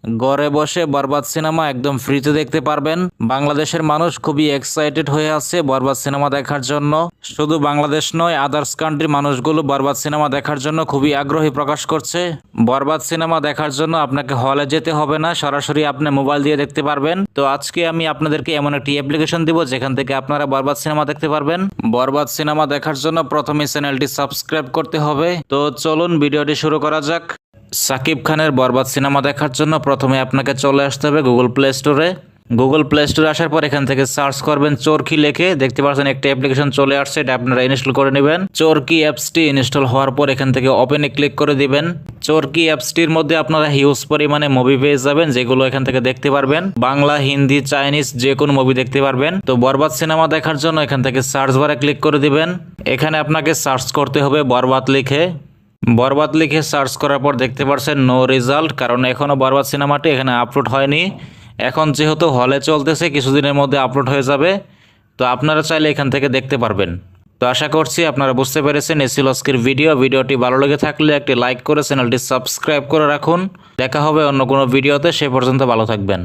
ঘরে বসে বরবাদ সিনেমা একদম ফ্রিতে দেখতে পারবেন। বাংলাদেশের মানুষ খুবই এক্সাইটেড হয়ে আছে বরবাদ সিনেমা দেখার জন্য। শুধু বাংলাদেশ নয়, আদার্স কান্ট্রির মানুষগুলো বরবাদ সিনেমা দেখার জন্য খুবই আগ্রহী প্রকাশ করছে। বরবাদ সিনেমা দেখার জন্য আপনাকে হলে যেতে হবে না, সরাসরি আপনি মোবাইল দিয়ে দেখতে পারবেন। তো আজকে আমি আপনাদেরকে এমন একটি অ্যাপ্লিকেশন দিব যেখান থেকে আপনারা বরবাদ সিনেমা দেখতে পারবেন। বরবাদ সিনেমা দেখার জন্য প্রথমে চ্যানেলটি সাবস্ক্রাইব করতে হবে। তো চলুন ভিডিওটি শুরু করা যাক। সাকিব খানের বরবাদ সিনেমা দেখার জন্য প্রথমে আপনাকে চলে আসতে হবে গুগল প্লে স্টোরে। গুগল প্লে স্টোরে আসার পর এখান থেকে সার্চ করবেন চরকি লিখে। দেখতে পাচ্ছেন একটা অ্যাপ্লিকেশন চলে আসছে, এটা আপনারা ইনস্টল করে নেবেন। চরকি অ্যাপসটি ইনস্টল হওয়ার পর এখান থেকে ওপেনে ক্লিক করে দিবেন। চরকি অ্যাপসটির মধ্যে আপনারা হিউজ পরিমাণে মুভি পেয়ে যাবেন, যেগুলো এখান থেকে দেখতে পারবেন। বাংলা, হিন্দি, চাইনিজ যে কোনো মুভি দেখতে পারবেন। তো বরবাদ সিনেমা দেখার জন্য এখান থেকে সার্চ বারে ক্লিক করে দিবেন। এখানে আপনাকে সার্চ করতে হবে বরবাদ লিখে। বরবাদ লিখে সার্চ করার পর দেখতে পাচ্ছেন নো রেজাল্ট, কারণ এখনও বরবাদ সিনেমাটি এখানে আপলোড হয়নি। এখন যেহেতু হলে চলতেছে, কিছুদিনের মধ্যে আপলোড হয়ে যাবে। তো আপনারা চাইলে এখান থেকে দেখতে পারবেন। তো আশা করছি আপনারা বুঝতে পেরেছেন এই ছিল আজকের ভিডিওটি ভালো লেগে থাকলে একটি লাইক করে চ্যানেলটি সাবস্ক্রাইব করে রাখুন। দেখা হবে অন্য কোনো ভিডিওতে, সে পর্যন্ত ভালো থাকবেন।